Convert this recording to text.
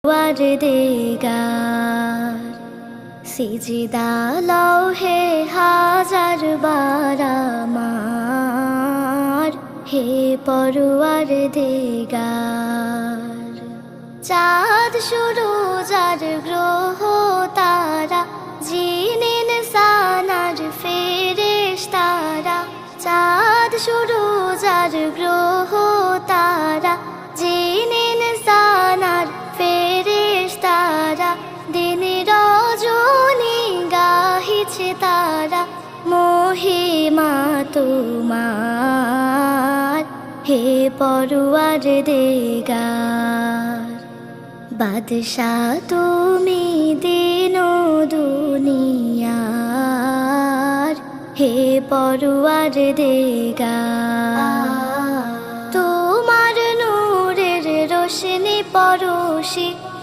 পরওয়ারদিগার সিজদা লওহে হাজার বার আমার, হে পরওয়ারদিগার। চাঁদ সুরুজ আর গ্রহ তারা, জিন ইনসান আর ফেরেশতারা। চাঁদ সুরুজ আর গ্রহ তারা, জিন ইনসান আর ফেরেশতারা। দিন রজনী গাহিছে তারা, মহিমা তোমার, হে পরওয়ারদিগার। বাদশাহ তুমি দিন ও দুনিয়ার, হে পরওয়ারদিগার। তোমার নূরের রোশনি পরশি